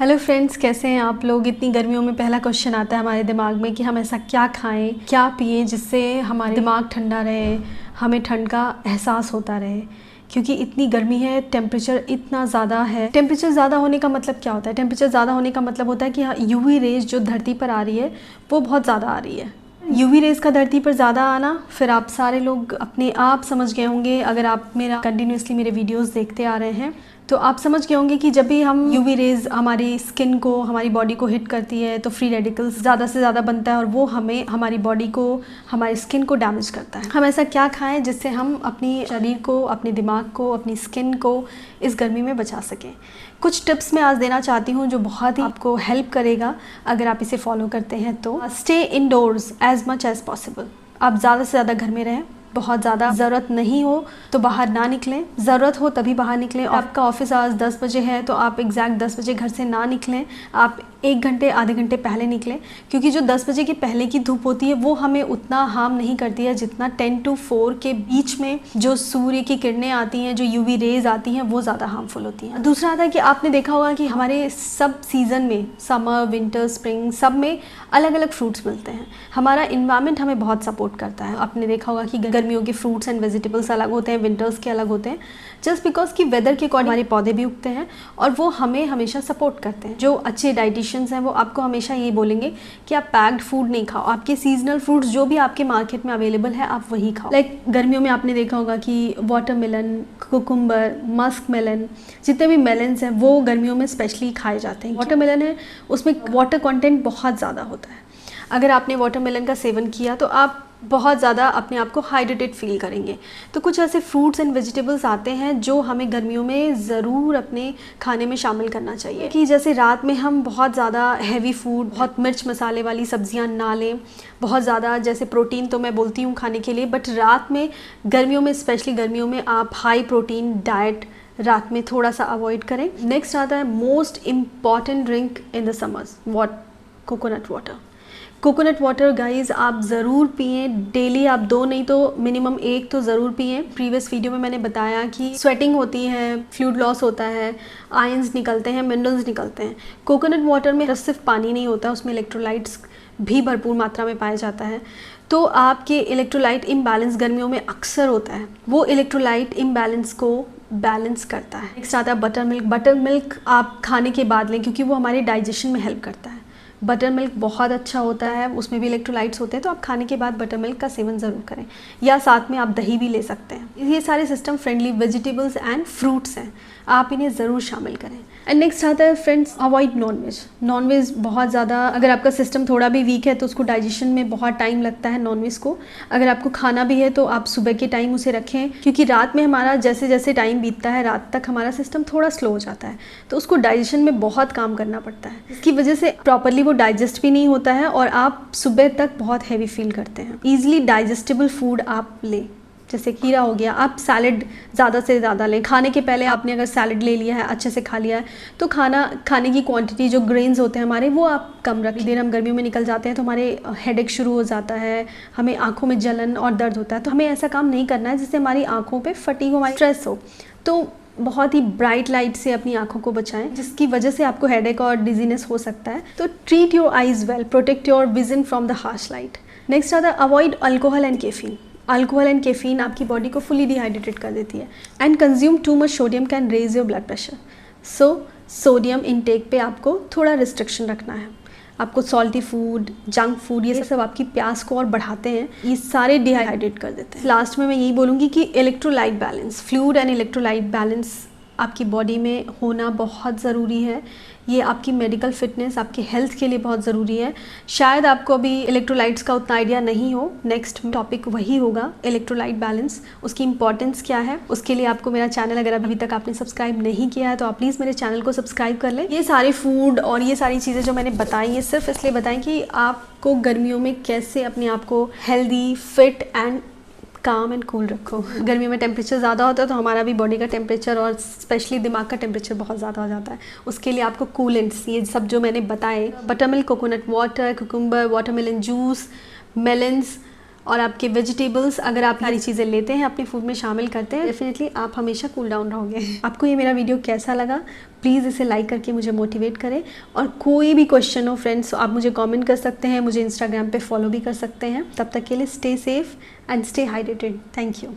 Hello friends, कैसे हैं आप लोग। इतनी गर्मियों में पहला क्वेश्चन आता है हमारे दिमाग में कि हम ऐसा क्या खाएं, क्या पिएं जिससे हमारा दिमाग ठंडा रहे, हमें ठंड का एहसास होता रहे। क्योंकि इतनी गर्मी है, टेम्परेचर इतना ज़्यादा है। टेम्परेचर ज़्यादा होने का मतलब क्या होता है? टेम्परेचर ज़्यादा होने का मतलब होता है कि यूवी रेज जो धरती पर आ रही है वो बहुत ज़्यादा आ रही है। यूवी रेज़ का धरती पर ज़्यादा आना, फिर आप सारे लोग अपने आप समझ गए होंगे, अगर आप कंटिन्यूसली मेरे वीडियोस देखते आ रहे हैं तो आप समझ गए होंगे कि जब भी हम यूवी रेज़ हमारी स्किन को, हमारी बॉडी को हिट करती है तो फ्री रेडिकल्स ज़्यादा से ज़्यादा बनता है और वो हमें, हमारी बॉडी को, हमारी स्किन को डैमेज करता है। हम ऐसा क्या खाएं जिससे हम अपनी शरीर को, अपने दिमाग को, अपनी स्किन को इस गर्मी में बचा सकें। कुछ टिप्स मैं आज देना चाहती हूँ जो बहुत ही आपको हेल्प करेगा अगर आप इसे फॉलो करते हैं तो। Stay indoors as much as possible. आप ज़्यादा से ज़्यादा घर में रहें। बहुत ज़्यादा ज़रूरत नहीं हो तो बाहर ना निकलें, ज़रूरत हो तभी बाहर निकलें। आपका ऑफिस आज 10 बजे है तो आप एग्जैक्ट 10 बजे घर से ना निकलें, आप 1 घंटे आधे घंटे पहले निकलें। क्योंकि जो 10 बजे के पहले की धूप होती है वो हमें उतना हार्म नहीं करती है जितना 10 to 4 के बीच में जो सूर्य की किरणें आती हैं, जो यूवी रेज आती हैं, वो ज़्यादा हार्मफुल होती हैं। दूसरा आता है कि आपने देखा होगा कि हमारे सब सीज़न में, समर, विंटर, स्प्रिंग, सब में अलग अलग फ्रूट्स मिलते हैं। हमारा इन्वायरमेंट हमें बहुत सपोर्ट करता है। आपने देखा होगा कि गर्मियों के फ्रूट्स एंड वेजिटेबल्स अलग होते हैं, विंटर्स के अलग होते हैं, जस्ट बिकॉज कि वेदर के अकॉर्डिंग हमारे पौधे भी उगते हैं और वो हमें हमेशा सपोर्ट करते हैं। जो अच्छे डाइटिशियंस हैं वो आपको हमेशा ये बोलेंगे कि आप पैक्ड फूड नहीं खाओ, आपके सीजनल फ्रूट्स जो भी आपके मार्केट में अवेलेबल है आप वही खाओ। लाइक गर्मियों में आपने देखा होगा कि वाटरमेलन, कुकुम्बर, मस्क मेलन, जितने भी मेलन्स हैं वो गर्मियों में स्पेशली खाए जाते हैं। वाटरमेलन है, उसमें वाटर कंटेंट बहुत ज़्यादा होता है। अगर आपने वाटरमेलन का सेवन किया तो आप बहुत ज़्यादा अपने आप को हाइड्रेटेड फील करेंगे। तो कुछ ऐसे फ्रूट्स एंड वेजिटेबल्स आते हैं जो हमें गर्मियों में ज़रूर अपने खाने में शामिल करना चाहिए। कि जैसे रात में हम बहुत ज़्यादा हैवी फूड, बहुत मिर्च मसाले वाली सब्जियां ना लें, बहुत ज़्यादा जैसे प्रोटीन तो मैं बोलती हूँ खाने के लिए, बट रात में गर्मियों में, स्पेशली गर्मियों में आप हाई प्रोटीन डाइट रात में थोड़ा सा अवॉइड करें। नेक्स्ट आता है most important drink in the summers, coconut water. Coconut water guys आप ज़रूर पिएं डेली। आप 2 नहीं तो मिनिमम 1 तो ज़रूर पिएं। प्रीवियस वीडियो में मैंने बताया कि स्वेटिंग होती है, फ्लूइड लॉस होता है, आयंस निकलते हैं, मिनरल्स निकलते हैं। कोकोनट वाटर में सिर्फ पानी नहीं होता, उसमें इलेक्ट्रोलाइट्स भी भरपूर मात्रा में पाया जाता है। तो आपके इलेक्ट्रोलाइट इम्बैलेंस गर्मियों में अक्सर होता है, वो इलेक्ट्रोलाइट इम्बैलेंस को बैलेंस करता है। नेक्स्ट आता है बटर मिल्क। बटर मिल्क आप खाने के बाद लें क्योंकि वो हमारे डाइजेशन में हेल्प करता है। बटर मिल्क बहुत अच्छा होता है, उसमें भी इलेक्ट्रोलाइट्स होते हैं, तो आप खाने के बाद बटर मिल्क का सेवन ज़रूर करें, या साथ में आप दही भी ले सकते हैं। ये सारे system friendly vegetables and fruits हैं, आप इन्हें ज़रूर शामिल करें। एंड नेक्स्ट आता है फ्रेंड्स, अवॉइड नॉनवेज। नॉनवेज बहुत ज़्यादा, अगर आपका सिस्टम थोड़ा भी वीक है तो उसको डाइजेशन में बहुत टाइम लगता है नॉनवेज को। अगर आपको खाना भी है तो आप सुबह के टाइम उसे रखें, क्योंकि रात में हमारा जैसे जैसे टाइम बीतता है रात तक हमारा सिस्टम थोड़ा स्लो हो जाता है, तो उसको डाइजेशन में बहुत काम करना पड़ता है। इसकी वजह से प्रॉपरली वो डाइजेस्ट भी नहीं होता है और आप सुबह तक बहुत हैवी फील करते हैं। ईजिली डाइजेस्टेबल फूड आप लें, जैसे खीरा हो गया। आप सैलड ज़्यादा से ज़्यादा लें। खाने के पहले आपने अगर सैलड ले लिया है, अच्छे से खा लिया है, तो खाने की क्वांटिटी, जो ग्रेन्स होते हैं हमारे, वो आप कम रख देर। हम गर्मियों में निकल जाते हैं तो हमारे हेडेक शुरू हो जाता है, हमें आँखों में जलन और दर्द होता है। तो हमें ऐसा काम नहीं करना है जिससे हमारी आँखों पर फटीग हो, हमारी स्ट्रेस हो। तो बहुत ही ब्राइट लाइट से अपनी आंखों को बचाएं, जिसकी वजह से आपको हेडेक और डिजीनेस हो सकता है। तो treat your eyes well, protect your vision from the harsh light. Next आता है avoid alcohol and caffeine. Alcohol and caffeine आपकी बॉडी को फुली डिहाइड्रेटेड कर देती है। And consume too much sodium can raise your blood pressure. So sodium intake पे आपको थोड़ा रिस्ट्रिक्शन रखना है। आपको सॉल्टी फूड, जंक फूड, ये सब आपकी प्यास को और बढ़ाते हैं, ये सारे डिहाइड्रेट कर देते हैं। लास्ट में मैं यही बोलूँगी कि electrolyte balance, fluid and electrolyte balance आपकी बॉडी में होना बहुत ज़रूरी है। ये आपकी मेडिकल फिटनेस, आपकी हेल्थ के लिए बहुत ज़रूरी है। शायद आपको अभी इलेक्ट्रोलाइट्स का उतना आइडिया नहीं हो, नेक्स्ट टॉपिक वही होगा, इलेक्ट्रोलाइट बैलेंस, उसकी इंपॉर्टेंस क्या है। उसके लिए आपको मेरा चैनल, अगर अभी तक आपने सब्सक्राइब नहीं किया है तो आप प्लीज़ मेरे चैनल को सब्सक्राइब कर लें। ये सारे फूड और ये सारी चीज़ें जो मैंने बताई, ये सिर्फ इसलिए बताएं कि आपको गर्मियों में कैसे अपने आप को हेल्दी, फिट एंड काम एंड कूल रखो। गर्मियों में टेम्परेचर ज़्यादा होता है तो हमारा भी बॉडी का टेम्परेचर और स्पेशली दिमाग का टेम्परेचर बहुत ज़्यादा हो जाता है। उसके लिए आपको कूलेंट्स, ये सब जो मैंने बताए, butter milk, coconut water, cucumber, watermelon juice, melons, और आपके वेजिटेबल्स, अगर आप सारी चीज़ें लेते हैं अपने फूड में शामिल करते हैं, डेफिनेटली आप हमेशा कूल डाउन रहोगे। आपको ये मेरा वीडियो कैसा लगा, प्लीज़ इसे लाइक करके मुझे मोटिवेट करें। और कोई भी क्वेश्चन हो फ्रेंड्स, आप मुझे कमेंट कर सकते हैं, मुझे इंस्टाग्राम पे फॉलो भी कर सकते हैं। तब तक के लिए stay safe and stay hydrated. Thank you.